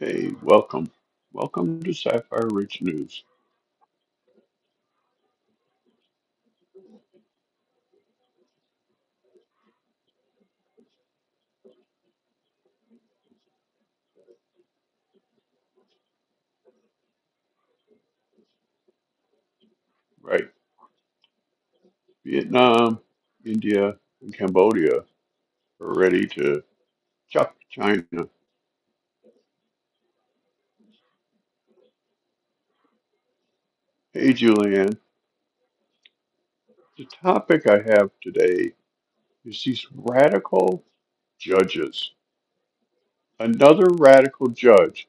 Hey, welcome. Welcome to Sapphire Ridge News. Right. Vietnam, India, and Cambodia are ready to chuck China. Hey, Julianne. The topic I have today is these radical judges. Another radical judge,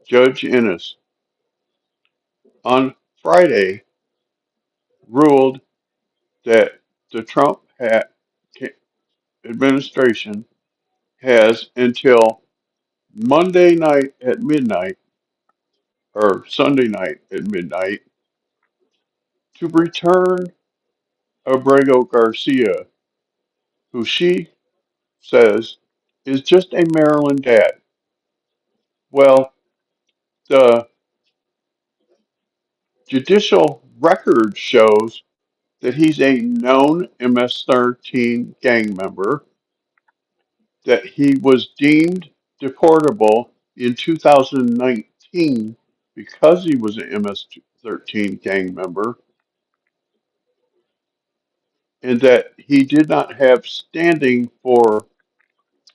Judge Innes, on Friday ruled that the administration has until Monday night at midnight or Sunday night at midnight to return Abrego Garcia, who she says is just a Maryland dad. Well, the judicial record shows that he's a known MS-13 gang member, that he was deemed deportable in 2019 because he was an MS-13 gang member, and that he did not have standing for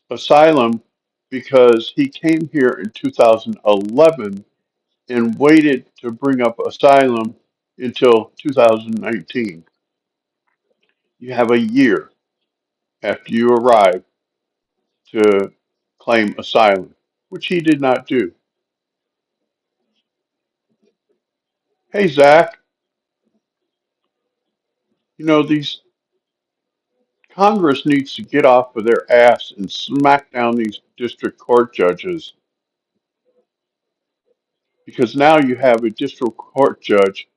asylum because he came here in 2011 and waited to bring up asylum until 2019. You have a year after you arrive to claim asylum, which he did not do. Hey, Zach, these Congress needs to get off of their ass and smack down these district court judges because now you have a district court judge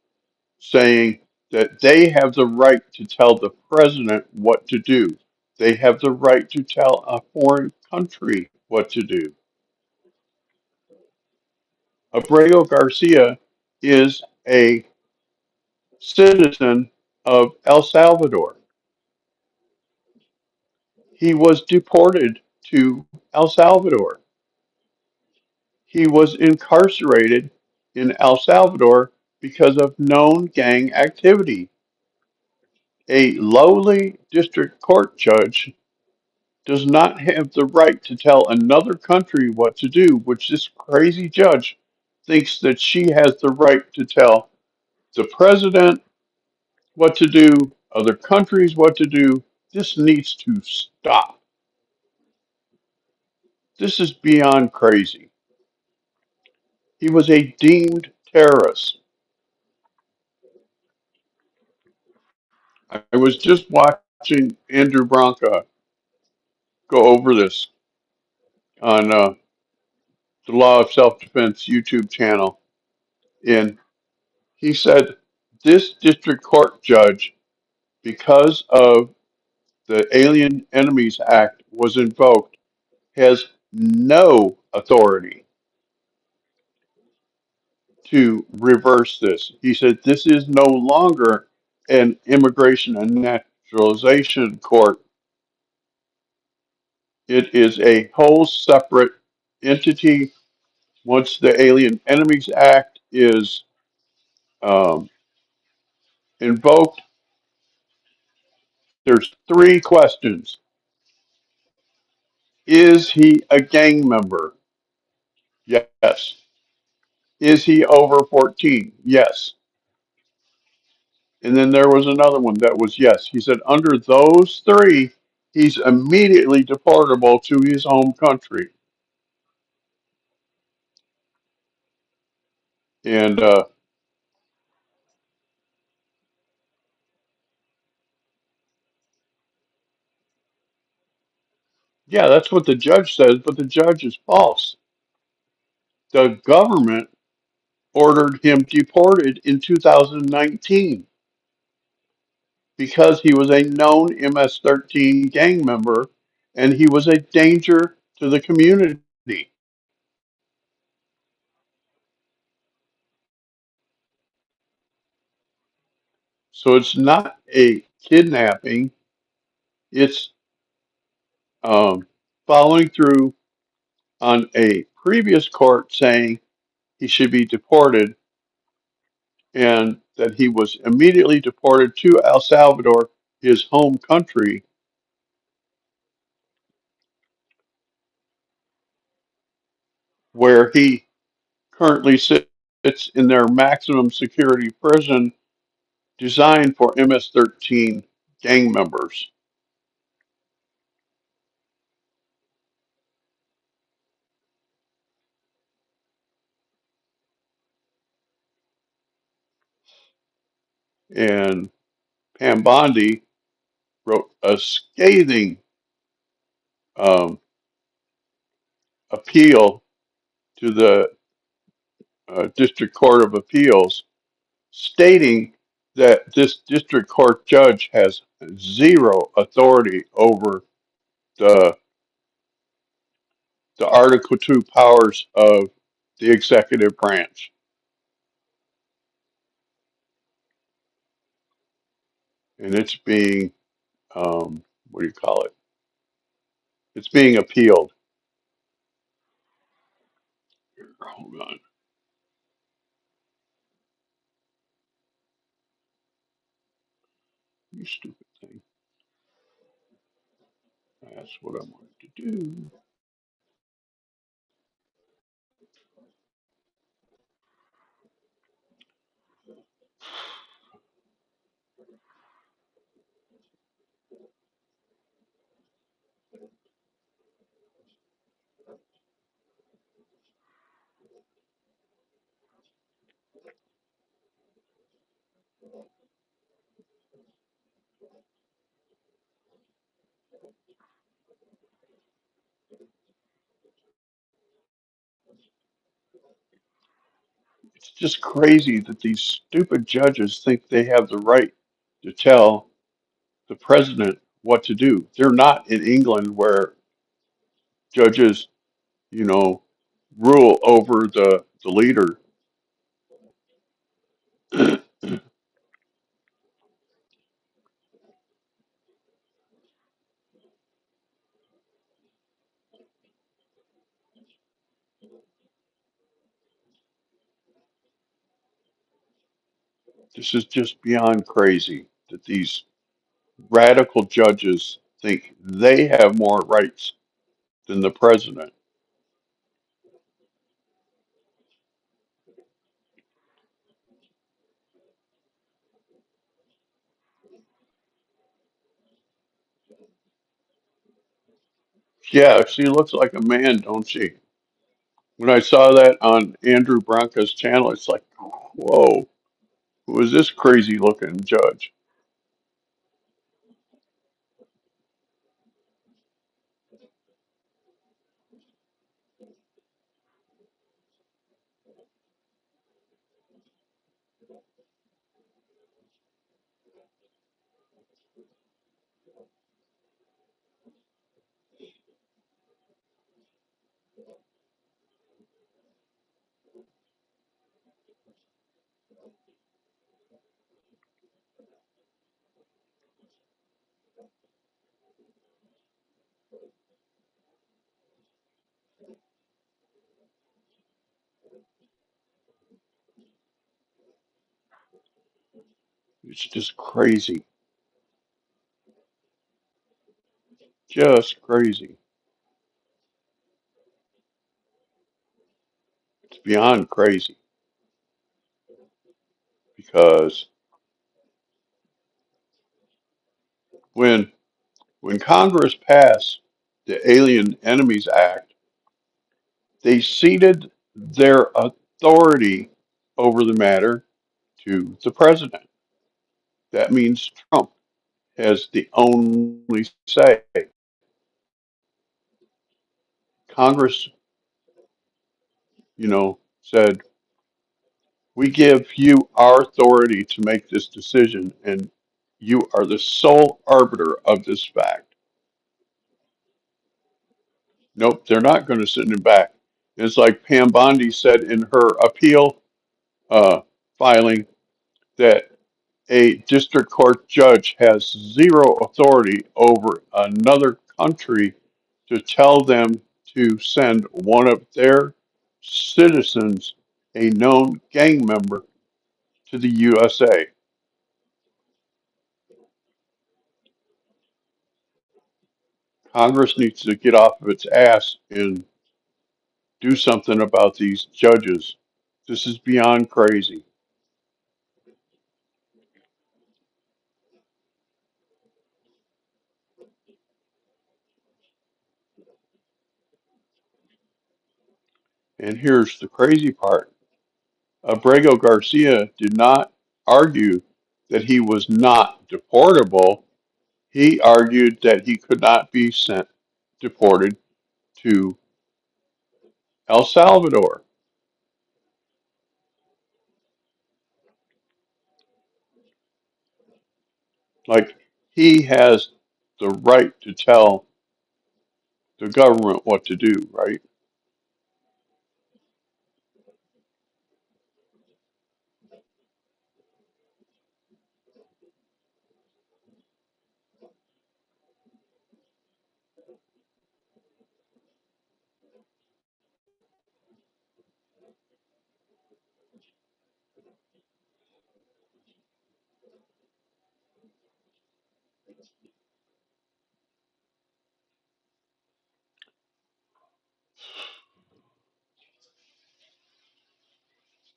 saying that they have the right to tell the president what to do. They have the right to tell a foreign country what to do. Abrego Garcia is a citizen of El Salvador. He was deported to El Salvador. He was incarcerated in El Salvador because of known gang activity. A lowly district court judge does not have the right to tell another country what to do, which this crazy judge thinks that she has the right to tell the president what to do, other countries what to do. This needs to stop. This is beyond crazy. He was a deemed terrorist. I was just watching Andrew Branca go over this on the Law of Self Defense YouTube channel, and he said this district court judge, because of the Alien Enemies Act was invoked, has no authority to reverse this. He said this is no longer an immigration and naturalization court. It is a whole separate entity. Once the Alien Enemies Act is um, invoked, there's three questions. Is he a gang member? Yes. Is he over 14? Yes. And then there was another one that was yes. He said under those three, he's immediately deportable to his home country. And yeah, that's what the judge says, but the judge is false. The government ordered him deported in 2019 because he was a known MS-13 gang member and he was a danger to the community. So it's not a kidnapping, it's um, following through on a previous court saying he should be deported and that he was immediately deported to El Salvador, his home country, where he currently sits in their maximum security prison designed for MS-13 gang members. And Pam Bondi wrote a scathing um, appeal to the District Court of Appeals, stating that this district court judge has zero authority over the Article 2 powers of the executive branch. And it's being, what do you call it? It's being appealed. Hold on. You stupid thing. That's what I wanted to do. It's just crazy that these stupid judges think they have the right to tell the president what to do. They're not in England where judges, you know, rule over the leader. This is just beyond crazy that these radical judges think they have more rights than the president. Yeah, she looks like a man, don't she? When I saw that on Andrew Branca's channel, it's like, whoa, who is this crazy looking judge? It's just crazy. Just crazy. It's beyond crazy because when Congress passed the Alien Enemies Act, they ceded their authority over the matter to the president. That means Trump has the only say. Congress, said, we give you our authority to make this decision, and you are the sole arbiter of this fact. Nope, they're not going to send him back. It's like Pam Bondi said in her appeal uh, filing that A district court judge has zero authority over another country to tell them to send one of their citizens, a known gang member, to the USA. Congress needs to get off of its ass and do something about these judges. This is beyond crazy. And here's the crazy part. Abrego Garcia did not argue that he was not deportable. He argued that he could not be sent deported to El Salvador. Like he has the right to tell the government what to do, right?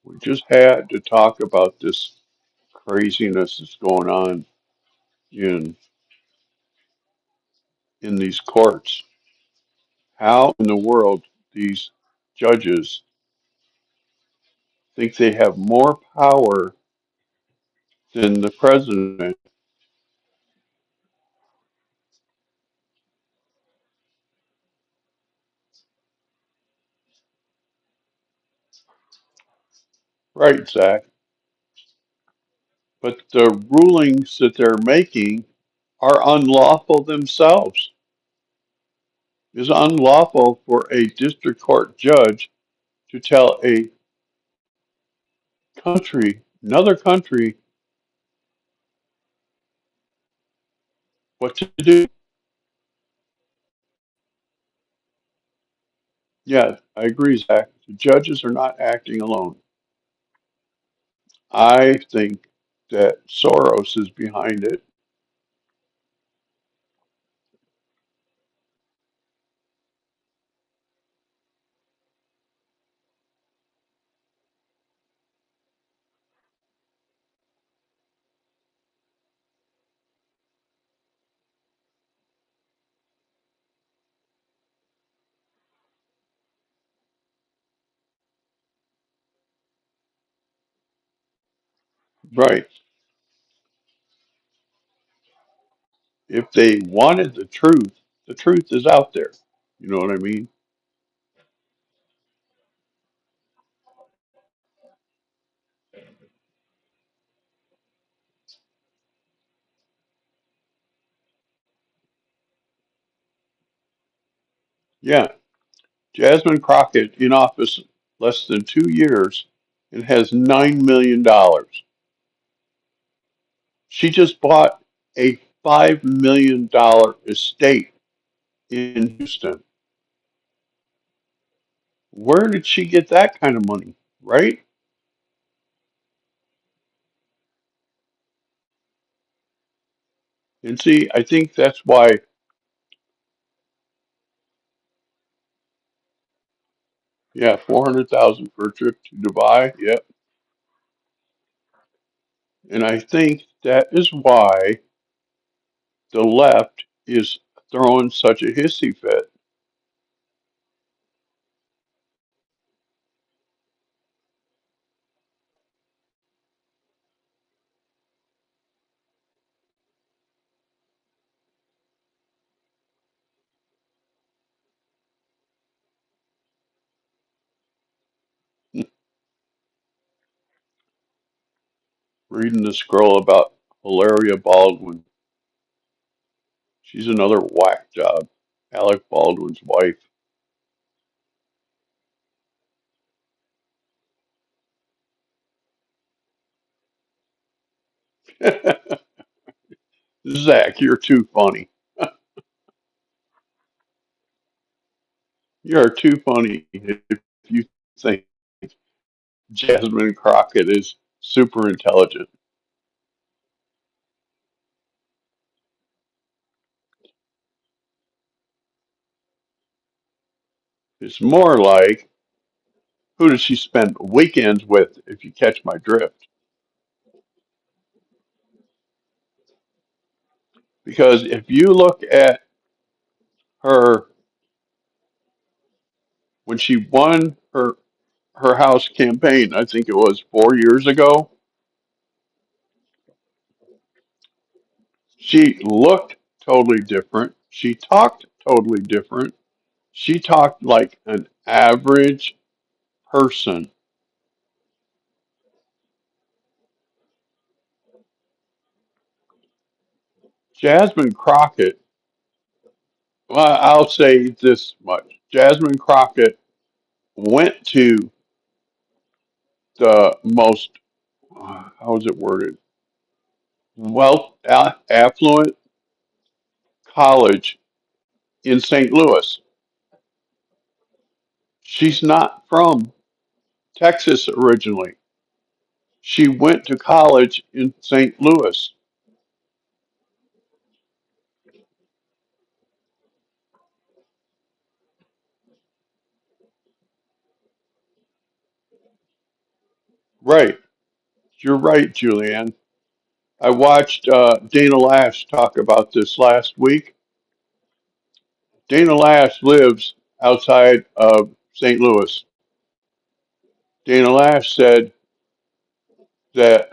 We just had to talk about this craziness that's going on in these courts. How in the world these judges think they have more power than the president? Right, Zach. But the rulings that they're making are unlawful themselves. It's unlawful for a district court judge to tell a country, another country, what to do. Yeah, I agree, Zach. The judges are not acting alone. I think that Soros is behind it. Right. If they wanted the truth is out there. You know what I mean? Yeah. Jasmine Crockett in office less than 2 years and has $9 million. She just bought a $5 million estate in Houston. Where did she get that kind of money? Right? And see, I think that's why, yeah, 400,000 for a trip to Dubai. Yep. And I think that is why the left is throwing such a hissy fit, reading the scroll about Hilaria Baldwin. She's another whack job. Alec Baldwin's wife. Zach, you're too funny. You're too funny if you think Jasmine Crockett is super intelligent. It's more like, who does she spend weekends with, if you catch my drift? Because if you look at her when she won her House campaign, I think it was 4 years ago, she looked totally different. She talked totally different. She talked like an average person. Jasmine Crockett, well, I'll say this much. Jasmine Crockett went to the most, how is it worded, affluent college in St. Louis. She's not from Texas originally. She went to college in St. Louis. Right. You're right, Julianne. I watched Dana Lash talk about this last week. Dana Lash lives outside of St. Louis. Dana Lash said that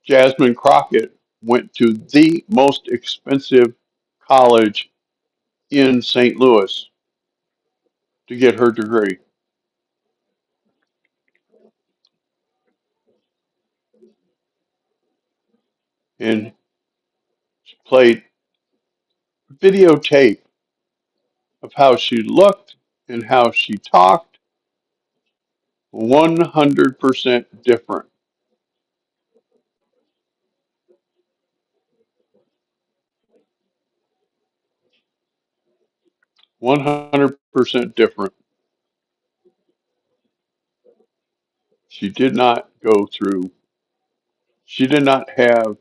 Jasmine Crockett went to the most expensive college in St. Louis to get her degree, and she played videotape of how she looked and how she talked. 100% different. 100% different. She did not go through, she did not have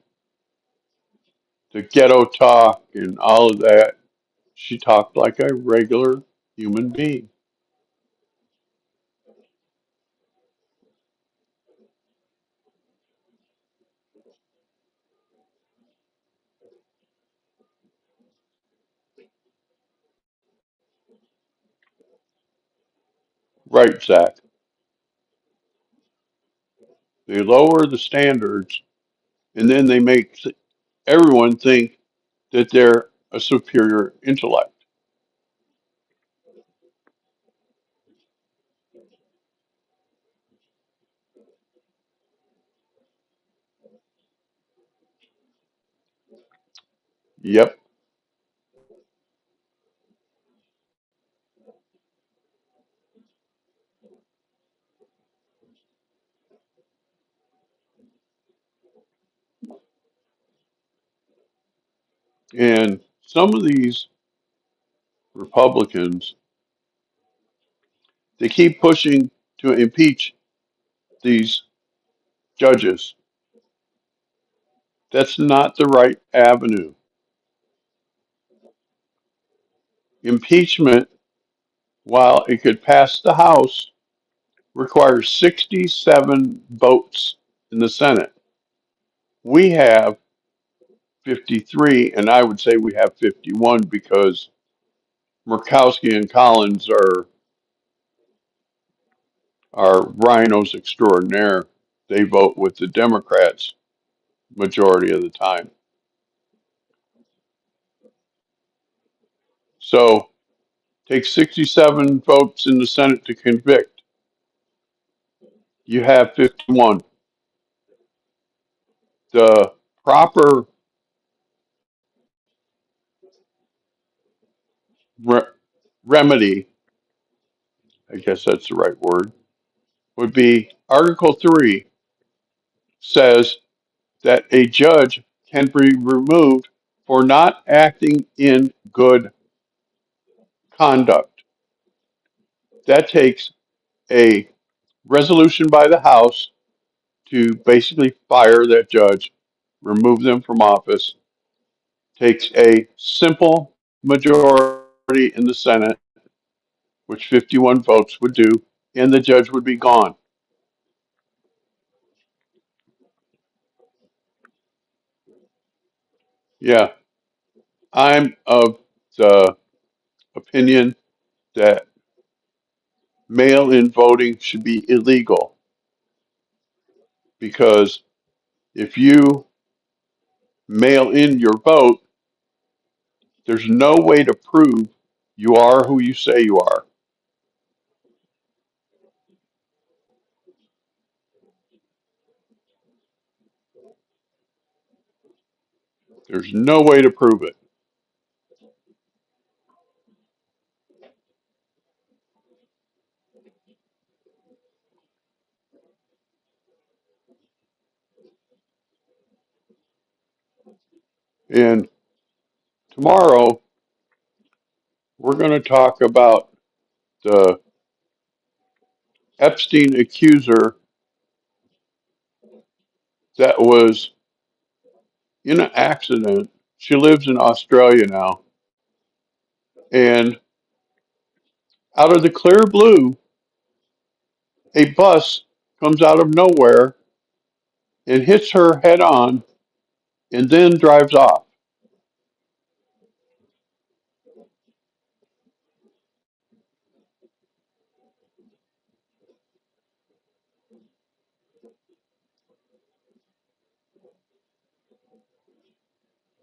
the ghetto talk and all of that. She talked like a regular human being. Right, Zach. They lower the standards and then they make everyone think that they're a superior intellect. Yep. And some of these Republicans, they keep pushing to impeach these judges. That's not the right avenue. Impeachment, while it could pass the House, requires 67 votes in the Senate. We have 53, and I would say we have 51 because Murkowski and Collins are rhinos extraordinaire. They vote with the Democrats majority of the time. So take 67 votes in the Senate to convict. You have 51. The proper re- remedy, I guess that's the right word, would be Article 3 says that a judge can be removed for not acting in good conduct. That takes a resolution by the House to basically fire that judge, remove them from office, takes a simple majority in the Senate, which 51 votes would do, and the judge would be gone. Yeah, I'm of the opinion that mail in voting should be illegal because if you mail in your vote, there's no way to prove you are who you say you are. There's no way to prove it. And tomorrow, we're going to talk about the Epstein accuser that was in an accident. She lives in Australia now. And out of the clear blue, a bus comes out of nowhere and hits her head on and then drives off.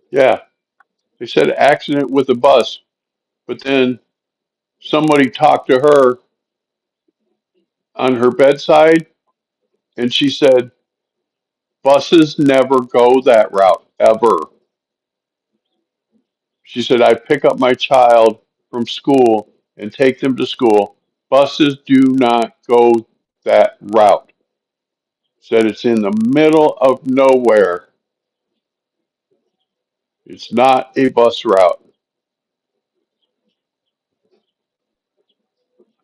Yeah, they said accident with a bus, but then somebody talked to her on her bedside and she said, buses never go that route, ever. She said, I pick up my child from school and take them to school. Buses do not go that route. Said it's in the middle of nowhere. It's not a bus route.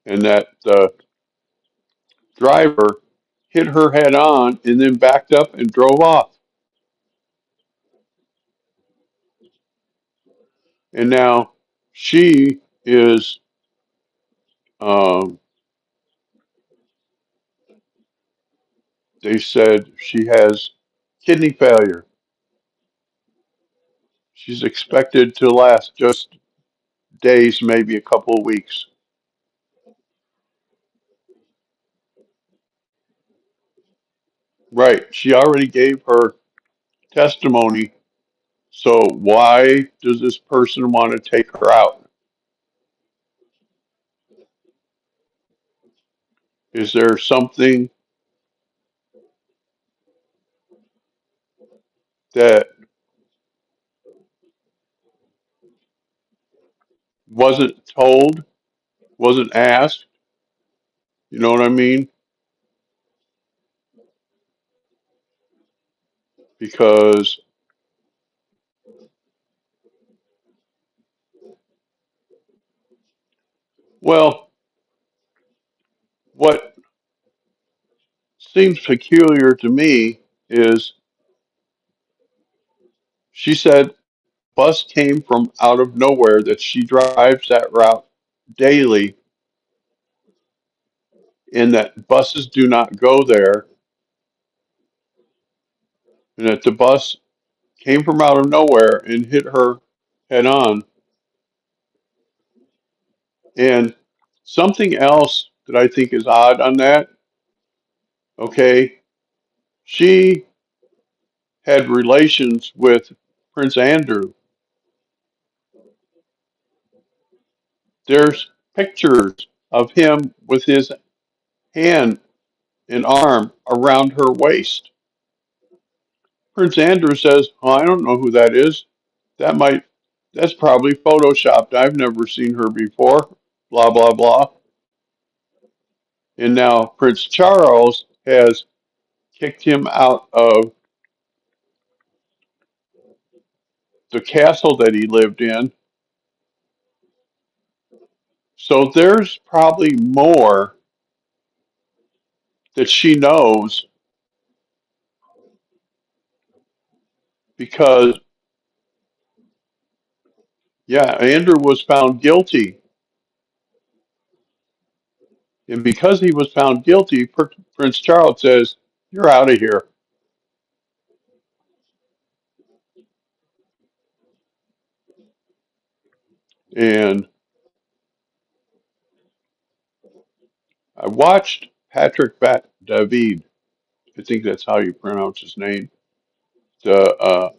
And that the driver hit her head on and then backed up and drove off. And now she is, um, they said she has kidney failure. She's expected to last just days, maybe a couple of weeks. Right. She already gave her testimony. So why does this person want to take her out? Is there something that wasn't told, wasn't asked? You know what I mean? Because, well, what seems peculiar to me is she said bus came from out of nowhere, that she drives that route daily, and that buses do not go there, and that the bus came from out of nowhere and hit her head on. And something else that I think is odd on that, okay, she had relations with Prince Andrew. There's pictures of him with his hand and arm around her waist. Prince Andrew says, oh, I don't know who that is. That might, that's probably photoshopped. I've never seen her before. Blah, blah, blah. And now Prince Charles has kicked him out of the castle that he lived in. So there's probably more that she knows because, yeah, Andrew was found guilty. And because he was found guilty, Prince Charles says, "You're out of here." And I watched Patrick Bat David, I think that's how you pronounce his name, the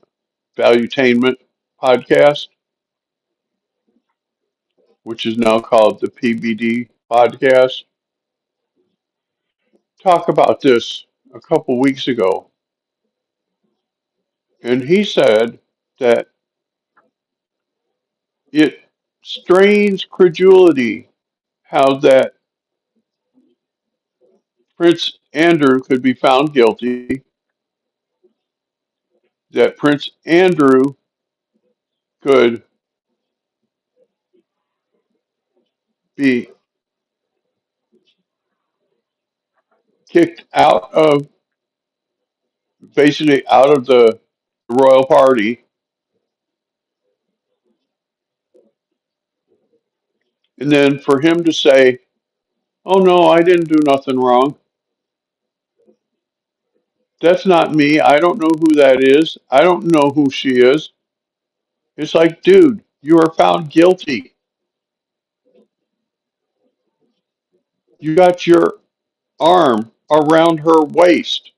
Valuetainment podcast, which is now called the PBD podcast, talk about this a couple weeks ago. And he said that it strains credulity how that Prince Andrew could be found guilty, that Prince Andrew could be kicked out of, basically out of the royal party, and then for him to say, "Oh no, I didn't do nothing wrong. That's not me. I don't know who that is. I don't know who she is." It's like, dude, you are found guilty. You got your arm around her waist.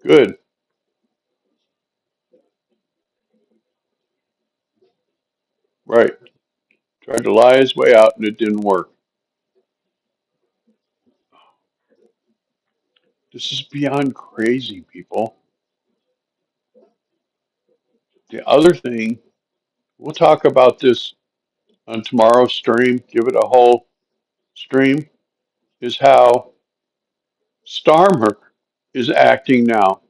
Good. Right. Tried to lie his way out and it didn't work. This is beyond crazy, people. The other thing, we'll talk about this on tomorrow's stream, give it a whole stream, is how Starmer is acting now.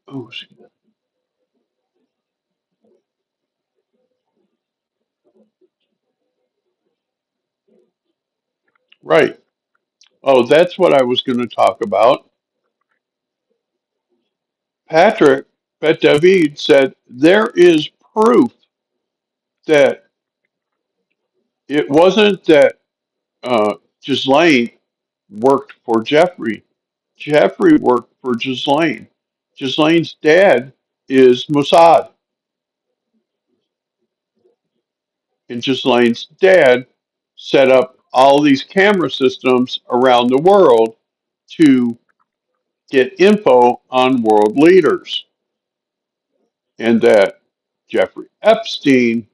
Oh, right. Oh, that's what I was going to talk about. Patrick Bet David said there is proof that it wasn't that Ghislaine worked for Jeffrey. Jeffrey worked for Ghislaine. Ghislaine's dad is Mossad, and Ghislaine's dad set up all these camera systems around the world to get info on world leaders, and that Jeffrey Epstein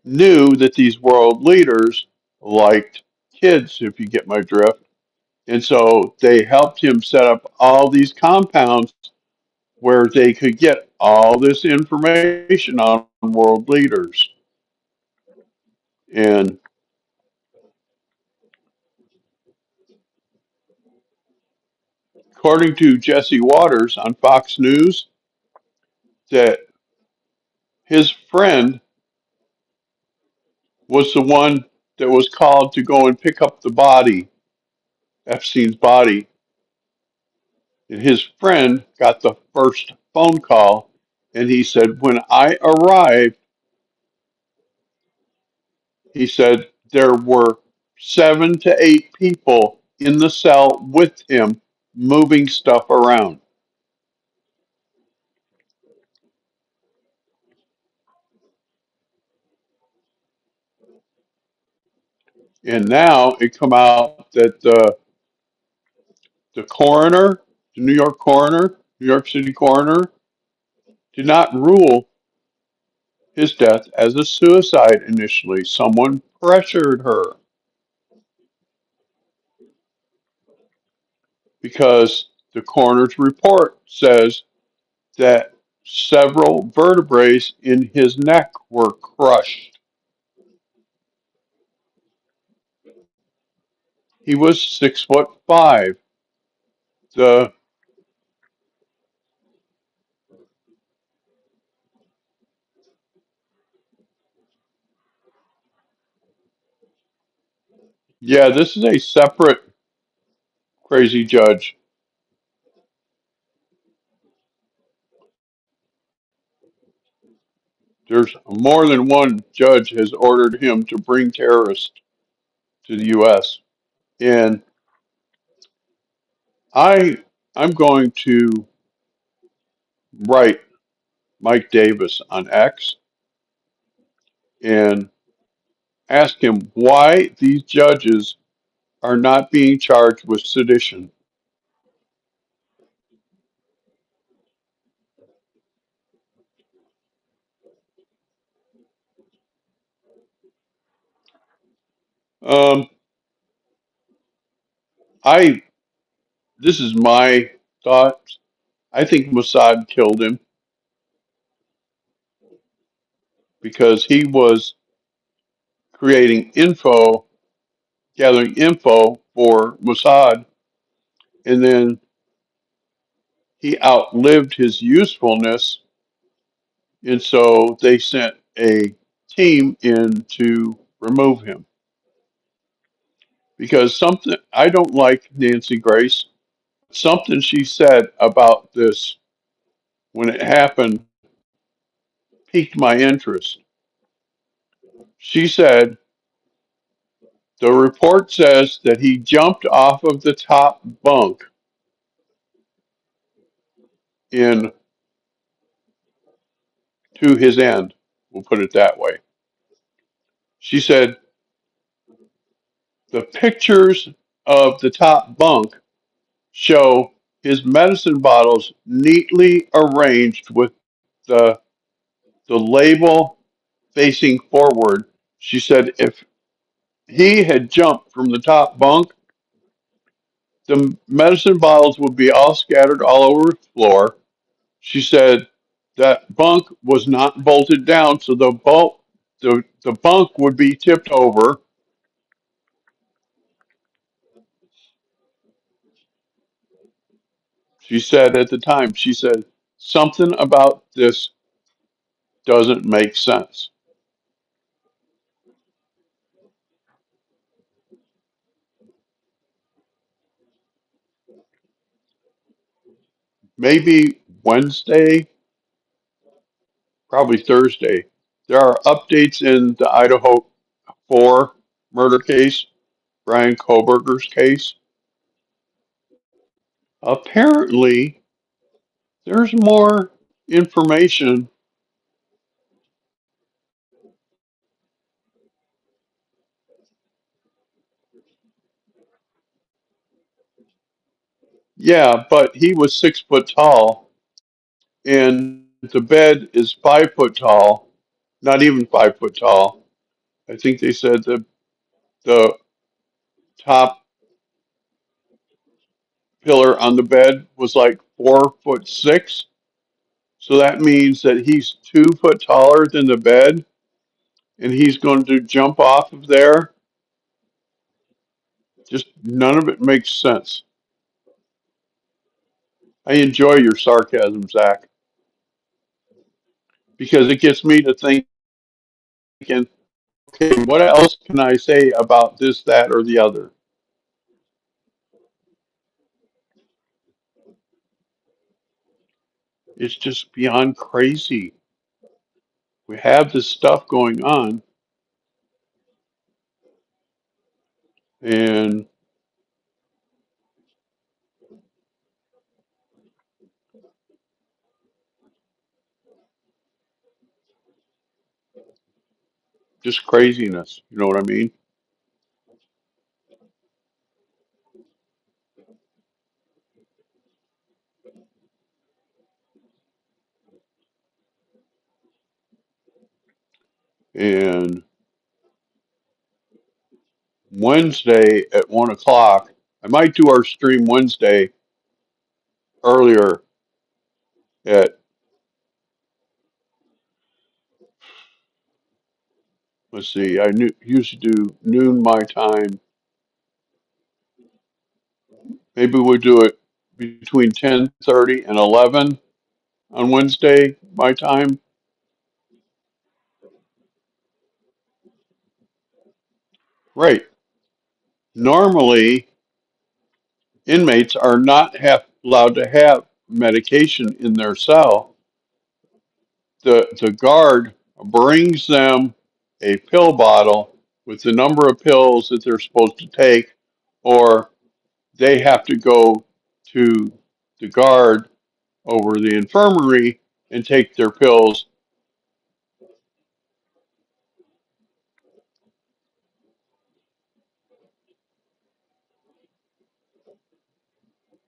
knew that these world leaders liked kids, if you get my drift. And so they helped him set up all these compounds where they could get all this information on world leaders. And according to Jesse Waters on Fox News, that his friend was the one that was called to go and pick up the body, Epstein's body. And his friend got the first phone call, and he said, when I arrived, he said there were 7 to 8 people in the cell with him moving stuff around. And now it come out that the coroner, the New York coroner, New York City coroner, did not rule his death as a suicide initially. Someone pressured her. because the coroner's report says that several vertebrae in his neck were crushed. He was 6'5". The Yeah, this is a separate crazy judge. There's more than one judge has ordered him to bring terrorists to the U.S. And I I'm going to write Mike Davis on X and ask him why these judges are not being charged with sedition. Um, I This is my thoughts. I think Mossad killed him because he was creating info, gathering info for Mossad, and then he outlived his usefulness, and so they sent a team in to remove him. Because something I don't like Nancy Grace. Something she said about this when it happened piqued my interest. She said the report says that he jumped off of the top bunk in to his end. We'll put it that way. She said the pictures of the top bunk show his medicine bottles neatly arranged with the the label facing forward. She said if he had jumped from the top bunk, the medicine bottles would be all scattered all over the floor. She said that bunk was not bolted down, so the bunk would be tipped over. She said at the time, she said something about this doesn't make sense. Maybe Wednesday, probably Thursday. There are updates in the Idaho 4 murder case, Brian Koberger's case. Apparently, there's more information. Yeah, but he was 6 foot tall, and the bed is 5 foot tall, not even 5 foot tall. I think they said the top pillar on the bed was like 4'6". So that means that he's 2 foot taller than the bed, and he's going to jump off of there. Just none of it makes sense. I enjoy your sarcasm, Zach, because it gets me to thinking, okay, what else can I say about this, that, or the other? It's just beyond crazy. We have this stuff going on, and just craziness. You know what I mean? And Wednesday at 1 o'clock, I might do our stream Wednesday earlier at, let's see, usually do noon my time. Maybe we'll do it between 10:30 and 11 on Wednesday my time. Right. Normally, inmates are not allowed to have medication in their cell. The guard brings them a pill bottle with the number of pills that they're supposed to take, or they have to go to the guard over the infirmary and take their pills.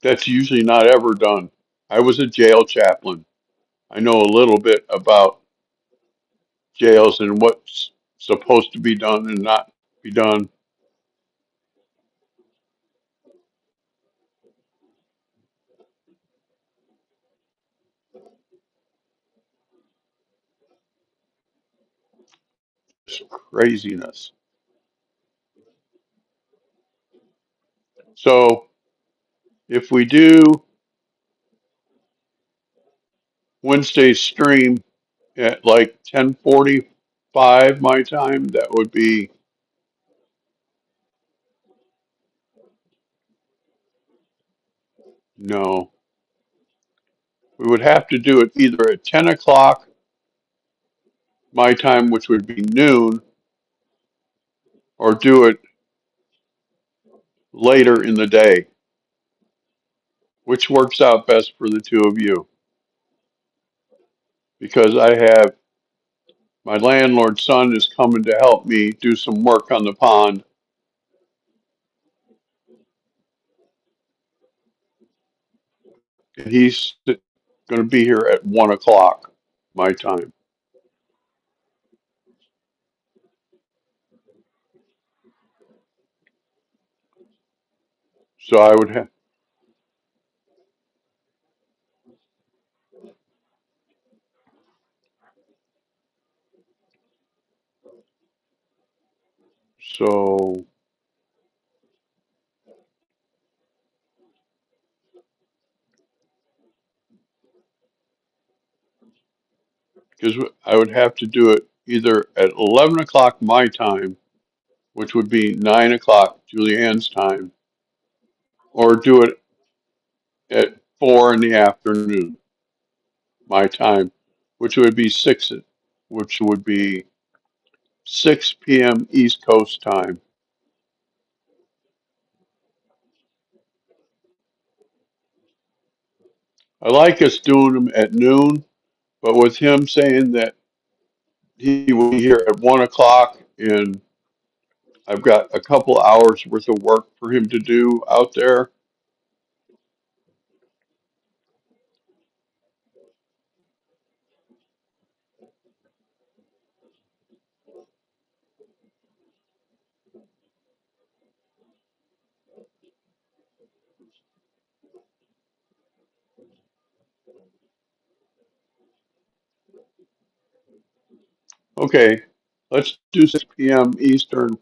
That's usually not ever done. I was a jail chaplain. I know a little bit about jails and what's supposed to be done and not be done. It's craziness. So if we do Wednesday's stream at like 10:45 my time, that would be no. We would have to do it either at 10 o'clock my time, which would be noon, or do it later in the day, which works out best for the two of you. Because I have my landlord's son is coming to help me do some work on the pond, and he's going to be here at 1 o'clock my time. So I would have, so because I would have to do it either at 11 o'clock my time, which would be 9 o'clock Julianne's time, or do it at 4 in the afternoon my time, which would be which would be 6 p.m. East Coast time. I like us doing them at noon, but with him saying that he will be here at 1 o'clock and I've got a couple hours worth of work for him to do out there. Okay, let's do 6 p.m. Eastern,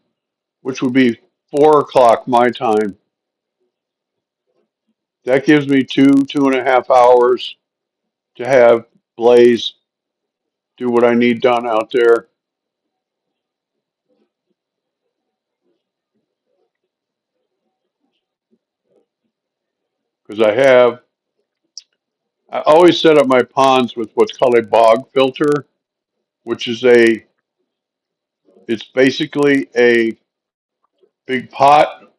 which would be 4 o'clock my time. That gives me 2.5 hours to have Blaze do what I need done out there. Because I always set up my ponds with what's called a bog filter, which is it's basically a big pot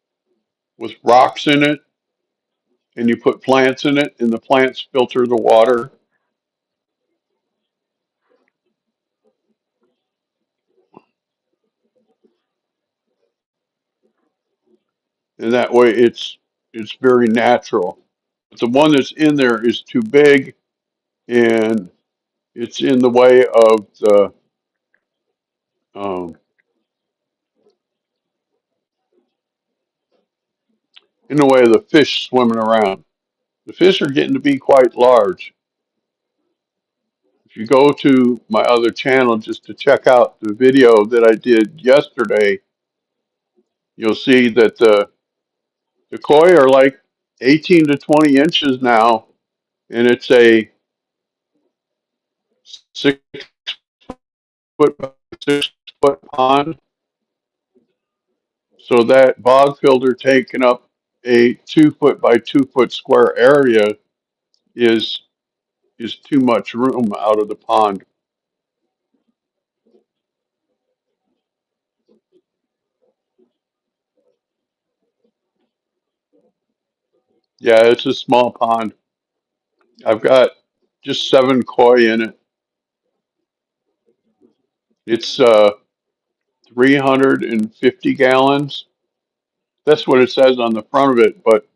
with rocks in it, and you put plants in it, and the plants filter the water, and that way it's very natural. But the one that's in there is too big, and it's in the way of the um, in the way of the fish swimming around. The fish are getting to be quite large. If you go to my other channel just to check out the video that I did yesterday, you'll see that the koi are like 18 to 20 inches now, and it's a 6 foot by 6 foot pond. So that bog filter taking up a 2 foot by 2 foot square area is too much room out of the pond. Yeah, it's a small pond. I've got just 7 koi in it. It's 350 gallons. That's what it says on the front of it, but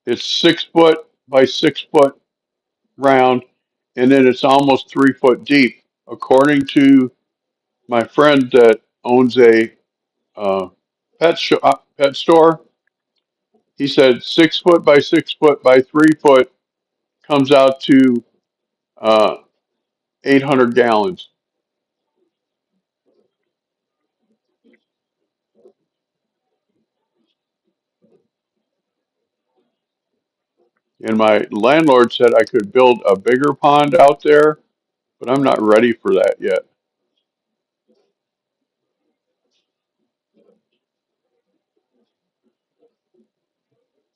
it's 6 foot by 6 foot round, and then it's almost 3 foot deep. According to my friend that owns a uh, pet store, he said 6 foot by 6 foot by 3 foot comes out to uh, 800 gallons. And my landlord said I could build a bigger pond out there, but I'm not ready for that yet.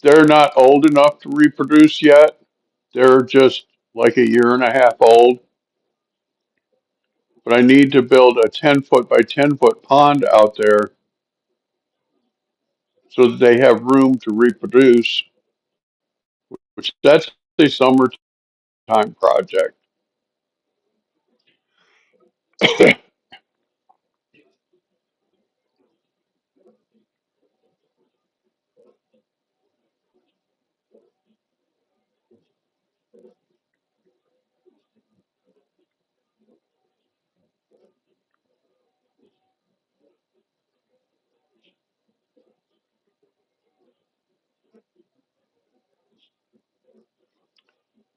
They're not old enough to reproduce yet. They're just like a year and a half old. But I need to build a 10 foot by 10 foot pond out there so that they have room to reproduce, which that's a summertime project.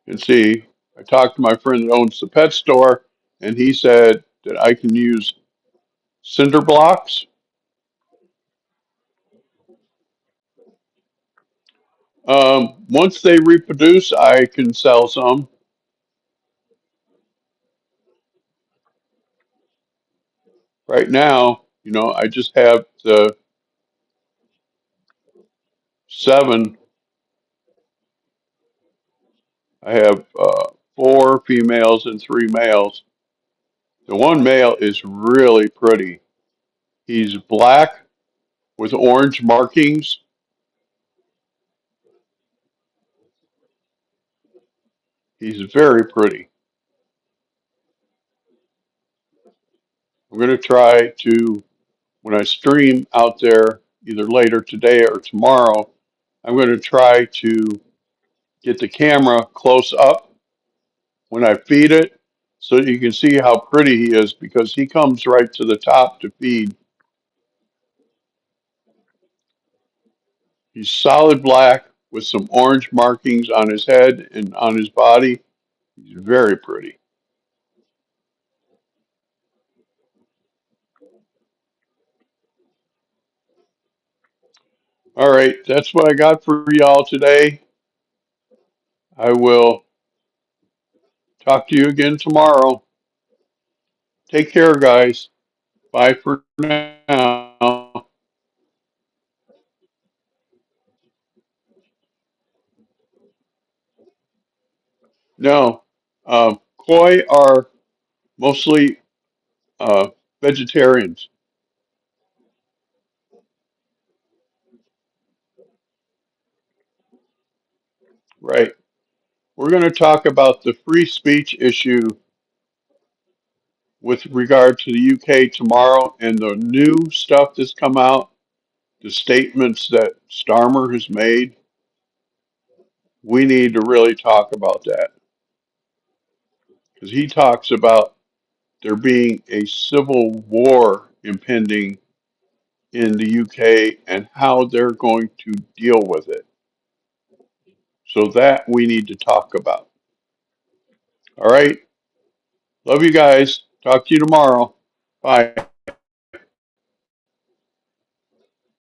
And see, I talked to my friend that owns the pet store, and he said that I can use cinder blocks. Once they reproduce, I can sell some. Right now, I just have the 7. I have 4 females and 3 males. The one male is really pretty. He's black with orange markings. He's very pretty. I'm going to try to, when I stream out there, either later today or tomorrow, I'm going to try to get the camera close up when I feed it so that you can see how pretty he is because he comes right to the top to feed. He's solid black with some orange markings on his head and on his body. He's very pretty. All right, that's what I got for y'all today. I will talk to you again tomorrow. Take care, guys. Bye for now. No, koi are mostly vegetarians, right? We're going to talk about the free speech issue with regard to the UK tomorrow and the new stuff that's come out, the statements that Starmer has made. We need to really talk about that because he talks about there being a civil war impending in the UK and how they're going to deal with it. So that we need to talk about. All right. Love you guys. Talk to you tomorrow. Bye.